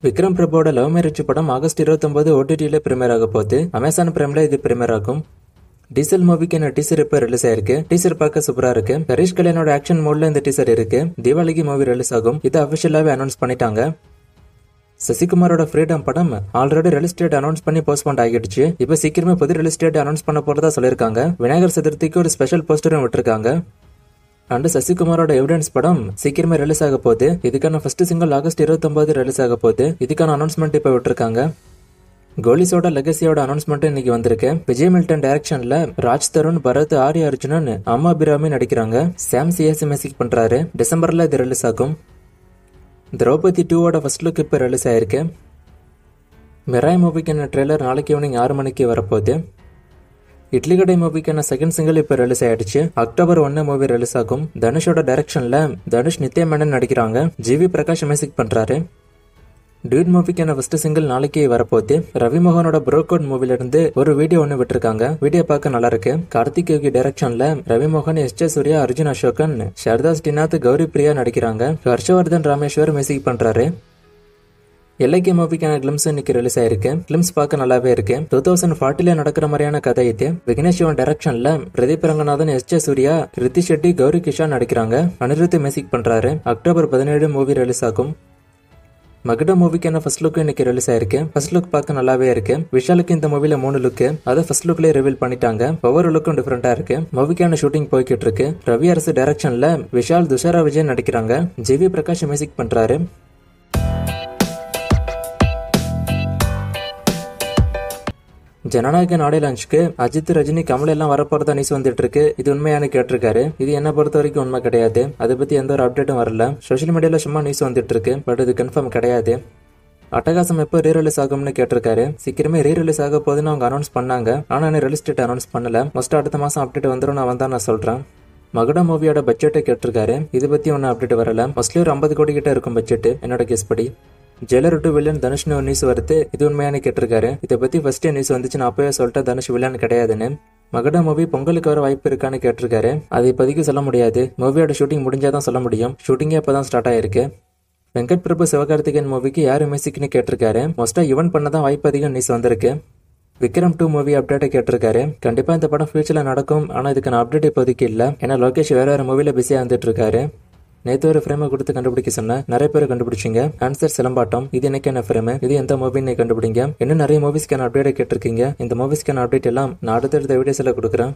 Vikram பிரபுவோட love marriage படம் August 29 ஓடிடியில் premier ஆக போகுது. அமேசான் பிரைம்ல இது பிரீமியர் ஆகும். டீசல் மூவிக்கான டீசர் இப்ப ரிலீஸ் ஆயிருக்கு. டீசர் பார்க்க சூப்பரா இருக்கு. ஹரிஷ் கல்யாணோட ஆக்ஷன் மோட்ல இந்த டீசர் இருக்கு. தீபாவளிக்கு மூவி ரிலீஸ் ஆகும். இது அபிஷியலாவே அனௌன்ஸ் பண்ணிட்டாங்க. சசிகுமாரோட ஃப்ரீடம் படம் ஆல்ரெடி ரிலீஸ் டேட் அனௌன்ஸ் பண்ணி போஸ்ட்போன் ஆகிடுச்சு. இப்ப சீக்கிரமே புது ரிலீஸ் டேட் அனௌன்ஸ் பண்ண போறதா சொல்லிருக்காங்க. விநாயகர் சதுர்த்திக்கு ஒரு ஸ்பெஷல் போஸ்டரும் விட்டுருக்காங்க. அண்ட் சசிகுமாரோட எவிடன்ஸ் படம் சீக்கிரமே ரிலீஸ் ஆக போகுது. இதுக்கான ஃபர்ஸ்ட் சிங்கிள் ஆகஸ்ட் 29 ரிலீஸ் ஆக போகுது. இதுக்கான அனௌன்ஸ்மெண்ட் இப்ப விட்டுருக்காங்க. கோலிஸோட லெகசியோட அனௌன்ஸ்மெண்ட் இன்னைக்கு வந்திருக்கு. விஜய் மில்டன் டைரக்ஷன்ல ராஜ் தருண், பரத், ஆர்யா அர்ஜுனன், அம்மா அபிராமி நடிக்கிறாங்க. சாம் சிஎஸ் மியூசிக் பண்றாரு. டிசம்பர்ல இது ரிலீஸ் ஆகும். திரௌபதி 2 ஃபர்ஸ்ட் லுக் இப்ப ரிலீஸ் ஆயிருக்கு. மிராய் மூவிக்கான ட்ரெய்லர் நாளைக்கு ஈவினிங் 6 மணிக்கு வரப்போகுது. இட்லி கடை மூவிக்கான செகண்ட் சிங்கிள் இப்ப ரிலீஸ் ஆயிடுச்சு. அக்டோபர் 1 மூவி ரிலீஸ் ஆகும். தனுஷோட டைரக்ஷன்ல தனுஷ், நித்யா மேனன் நடிக்கிறாங்க. ஜிவி பிரகாஷ் மியூசிக் பண்றாரு. டியூட் மூவிக்கான ஃபர்ஸ்ட் சிங்கிள் நாளைக்கு வரப்போகுது. ரவி மோகனோட ப்ரோகோட் மூவில இருந்து ஒரு வீடியோ ஒன்னு விட்டுருக்காங்க. வீடியோ பார்க்க நல்லா இருக்கு. கார்த்திக் யோகி டைரக்ஷன்ல ரவி மோகன், எஸ் ஜே சூர்யா, அர்ஜுன் அசோகன், ஷர்தாஸ் டிநாத், கௌரி பிரியா நடிக்கிறாங்க. ஹர்ஷவர்தன் ராமேஸ்வர் மியூசிக் பண்றாரு. எல்ஐகே மூவிக்கான கிளிம்ஸ் இன்னைக்கு ரிலீஸ் ஆயிருக்கு. கிளிம்ஸ் பார்க்க நல்லாவே இருக்கு. 2040 நடக்கிற மாதிரியான கதை இது. விக்னேஷ் சிவன் டைரக்ஷன்ல பிரதீப் ரங்கநாதன், எஸ் ஜே சூர்யா, ரித்தி ஷெட்டி, கௌரி கிஷான் நடிக்கிறாங்க. அனிருத் மியூசிக் பண்றாரு. அக்டோபர் 17 மூவி ரிலீஸ் ஆகும். மகுட மூவிக்கான ஃபர்ஸ்ட் லுக் இன்னைக்கு ரிலீஸ் ஆயிருக்கு. ஃபர்ஸ்ட் லுக் பார்க்க நல்லாவே இருக்கு. விஷாலுக்கு இந்த மூவில 3 லுக், அதை ஃபர்ஸ்ட் லுக்லயே ரிவீல் பண்ணிட்டாங்க. ஒவ்வொரு லுக்கும் டிஃபரெண்டா இருக்கு. மூவிக்கான ஷூட்டிங் போய்கிட்டு இருக்கு. ரவி அரசு டைரக்ஷன்ல விஷால், துஷாரா விஜய் நடிக்கிறாங்க. ஜிவி பிரகாஷ் மியூசிக் பண்றாரு. ஜனநாயக நாடே லான்ச்சுக்கு அஜித், ரஜினி, கமல் எல்லாம் வரப்போறதா நியூஸ் வந்துட்டு இருக்கு. இது உண்மையான கேட்டிருக்காரு. இது என்ன பொறுத்த வரைக்கும் உண்மை கிடையாது. அதை பத்தி எந்த ஒரு அப்டேட்டும் வரல. சோஷியல் மீடியால சும்மா நியூஸ் வந்துட்டு இருக்கு. பட் இது கன்ஃபார்ம் கிடையாது. அட்டகாசம் எப்போ ரீரிலீஸ் ஆகும்னு கேட்டிருக்காரு. சீக்கிரமே ரீரிலீஸ் ஆக போகுதுன்னு அவங்க அனௌன்ஸ் பண்ணாங்க. ஆனா ரிலீஸ் டேட் அனௌன்ஸ் பண்ணல. மோஸ்ட் அடுத்த மாசம் அப்டேட் வந்துடும். நான் சொல்றேன். மகுடா மூவியோட பட்ஜெட்டை கேட்டிருக்காரு. இதை பத்தி ஒன்னும் அப்டேட் வரல. மோஸ்ட்லி ஒரு 50 கோடி கிட்ட இருக்கும் பட்ஜெட் என்னோட கெஸ் படி. ஜெயிலர் 2 வில்லன் தனுஷ்னு ஒரு நியூஸ் வருது. இது உண்மையான கேட்டிருக்காரு. இதை பத்தி ஃபர்ஸ்ட் நியூஸ் வந்துச்சு. நான் அப்பவே சொல்லிட்டேன் தனுஷ் வில்லன் கிடையாதுன்னு. மகுடா மூவி பொங்கலுக்கு வர வாய்ப்பு இருக்கான்னு கேட்டிருக்காரு. அது இப்போதைக்கு சொல்ல முடியாது. மூவியோட ஷூட்டிங் முடிஞ்சாதான் சொல்ல முடியும். ஷூட்டிங்கே இப்பதான் ஸ்டார்ட் ஆயிருக்கு. வெங்கட் பிரபு சிவகார்த்திகேயன் மூவிக்கு யாரு மியூசிக்னு கேட்டிருக்காரு. மோஸ்டா ஈவன் பண்ணதான் வாய்ப்பு அதிகம் நியூஸ் வந்திருக்கு. விக்ரம் 2 மூவி அப்டேட்டை கேட்டிருக்காரு. கண்டிப்பா இந்த படம் ஃபியூச்சர்ல நடக்கும். ஆனா இதுக்கான அப்டேட் இப்போதைக்கு இல்ல. ஏன்னா லோகேஷ் வேற மூவில பிஸியா வந்துட்டு இருக்காரு. நேத்து ஒரு ஃப்ரேமை கொடுத்து கண்டுபிடிக்க சொன்ன நிறைய பேர் கண்டுபிடிச்சிங்க. ஆன்சர் சிலம்பாட்டம். இது என்னைக்கான ஃப்ரேம், இது எந்த மூவின்னு கண்டுபிடிங்க. இன்னும் நிறைய மூவிஸ்க்கான அப்டேட் கேட்டிருக்கீங்க. இந்த மூவிஸ்க்கான அப்டேட் எல்லாம் நான் அடுத்தடுத்த வீடியோஸ்ல கொடுக்குறேன்.